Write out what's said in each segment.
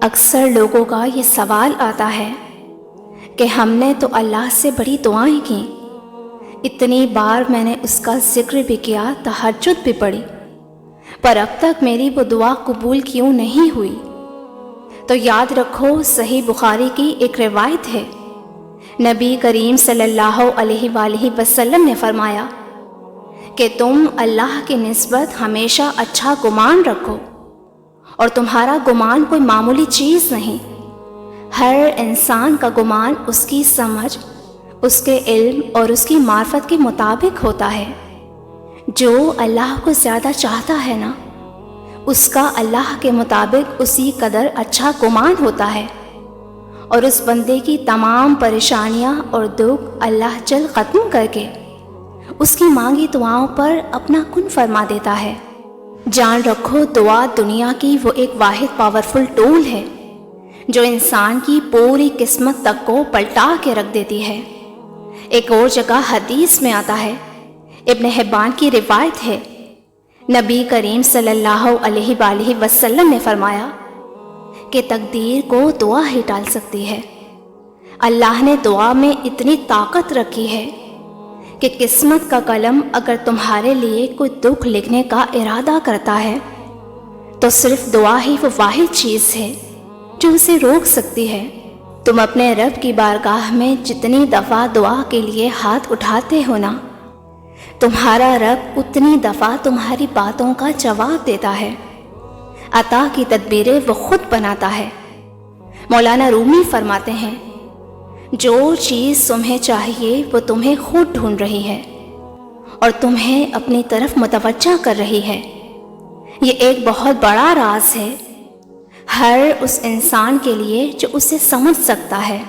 اکثر لوگوں کا یہ سوال آتا ہے کہ ہم نے تو اللہ سے بڑی دعائیں کیں، اتنی بار میں نے اس کا ذکر بھی کیا، تہجد بھی پڑھی، پر اب تک میری وہ دعا قبول کیوں نہیں ہوئی؟ تو یاد رکھو، صحیح بخاری کی ایک روایت ہے، نبی کریم صلی اللہ علیہ وآلہ وسلم نے فرمایا کہ تم اللہ کی نسبت ہمیشہ اچھا گمان رکھو، اور تمہارا گمان کوئی معمولی چیز نہیں۔ ہر انسان کا گمان اس کی سمجھ، اس کے علم اور اس کی معرفت کے مطابق ہوتا ہے۔ جو اللہ کو زیادہ چاہتا ہے نا، اس کا اللہ کے مطابق اسی قدر اچھا گمان ہوتا ہے، اور اس بندے کی تمام پریشانیاں اور دکھ اللہ جل ختم کر کے اس کی مانگی دعاؤں پر اپنا کن فرما دیتا ہے۔ جان رکھو، دعا دنیا کی وہ ایک واحد پاورفل ٹول ہے جو انسان کی پوری قسمت تک کو پلٹا کے رکھ دیتی ہے۔ ایک اور جگہ حدیث میں آتا ہے، ابن حبان کی روایت ہے، نبی کریم صلی اللہ علیہ وآلہ وسلم نے فرمایا کہ تقدیر کو دعا ہی ٹال سکتی ہے۔ اللہ نے دعا میں اتنی طاقت رکھی ہے کہ قسمت کا قلم اگر تمہارے لیے کوئی دکھ لکھنے کا ارادہ کرتا ہے تو صرف دعا ہی وہ واحد چیز ہے جو اسے روک سکتی ہے۔ تم اپنے رب کی بارگاہ میں جتنی دفعہ دعا کے لیے ہاتھ اٹھاتے ہو نا، تمہارا رب اتنی دفعہ تمہاری باتوں کا جواب دیتا ہے۔ عطا کی تدبیریں وہ خود بناتا ہے۔ مولانا رومی فرماتے ہیں، جو چیز تمہیں چاہیے وہ تمہیں خود ڈھونڈ رہی ہے اور تمہیں اپنی طرف متوجہ کر رہی ہے۔ یہ ایک بہت بڑا راز ہے ہر اس انسان کے لیے جو اسے سمجھ سکتا ہے۔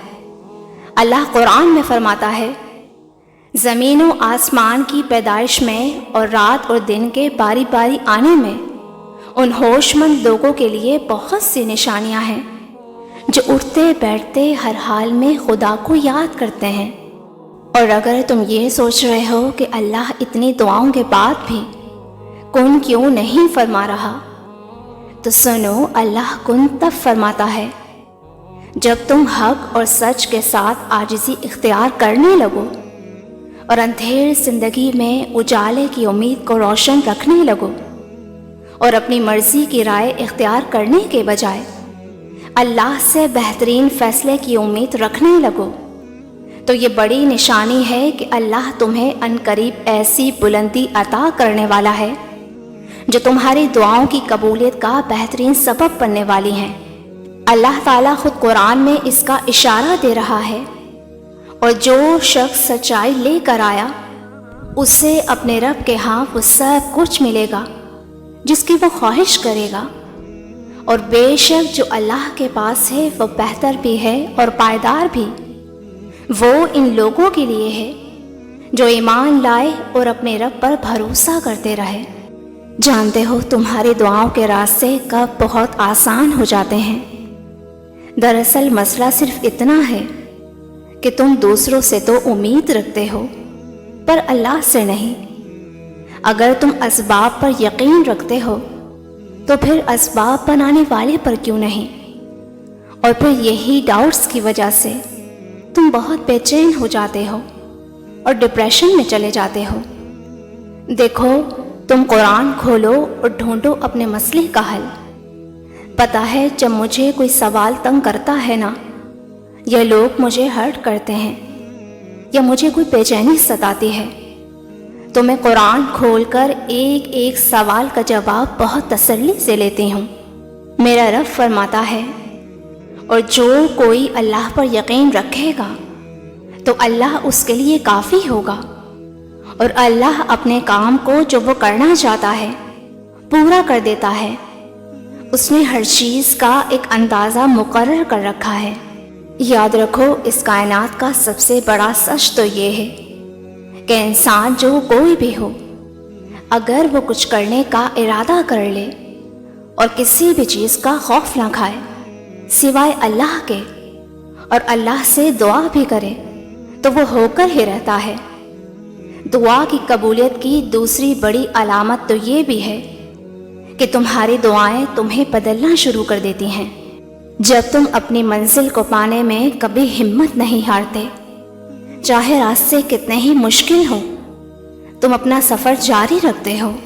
اللہ قرآن میں فرماتا ہے، زمین و آسمان کی پیدائش میں اور رات اور دن کے باری باری آنے میں ان ہوش مند لوگوں کے لیے بہت سی نشانیاں ہیں جو اٹھتے بیٹھتے ہر حال میں خدا کو یاد کرتے ہیں۔ اور اگر تم یہ سوچ رہے ہو کہ اللہ اتنی دعاؤں کے بعد بھی کن کیوں نہیں فرما رہا، تو سنو، اللہ کن تب فرماتا ہے جب تم حق اور سچ کے ساتھ عاجزی اختیار کرنے لگو اور اندھیر زندگی میں اجالے کی امید کو روشن رکھنے لگو، اور اپنی مرضی کی رائے اختیار کرنے کے بجائے اللہ سے بہترین فیصلے کی امید رکھنے لگو، تو یہ بڑی نشانی ہے کہ اللہ تمہیں عنقریب ایسی بلندی عطا کرنے والا ہے جو تمہاری دعاؤں کی قبولیت کا بہترین سبب بننے والی ہیں۔ اللہ تعالیٰ خود قرآن میں اس کا اشارہ دے رہا ہے، اور جو شخص سچائی لے کر آیا اسے اپنے رب کے ہاں وہ سب کچھ ملے گا جس کی وہ خواہش کرے گا، اور بے شک جو اللہ کے پاس ہے وہ بہتر بھی ہے اور پائیدار بھی۔ وہ ان لوگوں کے لیے ہے جو ایمان لائے اور اپنے رب پر بھروسہ کرتے رہے۔ جانتے ہو، تمہاری دعاؤں کے راستے کب بہت آسان ہو جاتے ہیں۔ دراصل مسئلہ صرف اتنا ہے کہ تم دوسروں سے تو امید رکھتے ہو پر اللہ سے نہیں۔ اگر تم اسباب پر یقین رکھتے ہو تو پھر اسباب بنانے والے پر کیوں نہیں؟ اور پھر یہی ڈاؤٹس کی وجہ سے تم بہت بے چین ہو جاتے ہو اور ڈپریشن میں چلے جاتے ہو۔ دیکھو، تم قرآن کھولو اور ڈھونڈو اپنے مسئلے کا حل۔ پتہ ہے، جب مجھے کوئی سوال تنگ کرتا ہے نا، یا لوگ مجھے ہرٹ کرتے ہیں، یا مجھے کوئی بے چینی ستاتی ہے، تو میں قرآن کھول کر ایک ایک سوال کا جواب بہت تسلی سے لیتی ہوں۔ میرا رب فرماتا ہے، اور جو کوئی اللہ پر یقین رکھے گا تو اللہ اس کے لیے کافی ہوگا، اور اللہ اپنے کام کو جو وہ کرنا چاہتا ہے پورا کر دیتا ہے۔ اس نے ہر چیز کا ایک اندازہ مقرر کر رکھا ہے۔ یاد رکھو، اس کائنات کا سب سے بڑا سچ تو یہ ہے کہ انسان جو کوئی بھی ہو، اگر وہ کچھ کرنے کا ارادہ کر لے اور کسی بھی چیز کا خوف نہ کھائے سوائے اللہ کے، اور اللہ سے دعا بھی کرے تو وہ ہو کر ہی رہتا ہے۔ دعا کی قبولیت کی دوسری بڑی علامت تو یہ بھی ہے کہ تمہاری دعائیں تمہیں بدلنا شروع کر دیتی ہیں۔ جب تم اپنی منزل کو پانے میں کبھی ہمت نہیں ہارتے، چاہے راستے کتنے ہی مشکل ہوں، تم اپنا سفر جاری رکھتے ہو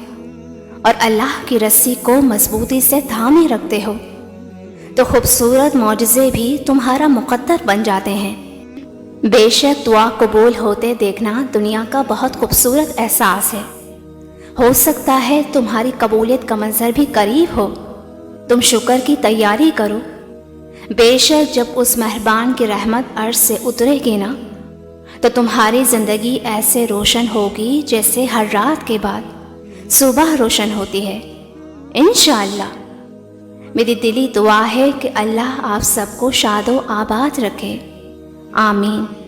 اور اللہ کی رسی کو مضبوطی سے تھامے رکھتے ہو، تو خوبصورت معجزے بھی تمہارا مقدر بن جاتے ہیں۔ بے شک دعا قبول ہوتے دیکھنا دنیا کا بہت خوبصورت احساس ہے۔ ہو سکتا ہے تمہاری قبولیت کا منظر بھی قریب ہو، تم شکر کی تیاری کرو۔ بے شک جب اس مہربان کی رحمت عرش سے اترے گی نا، تو تمہاری زندگی ایسے روشن ہوگی جیسے ہر رات کے بعد صبح روشن ہوتی ہے انشاءاللہ۔ میری دلی دعا ہے کہ اللہ آپ سب کو شاد و آباد رکھے، آمین۔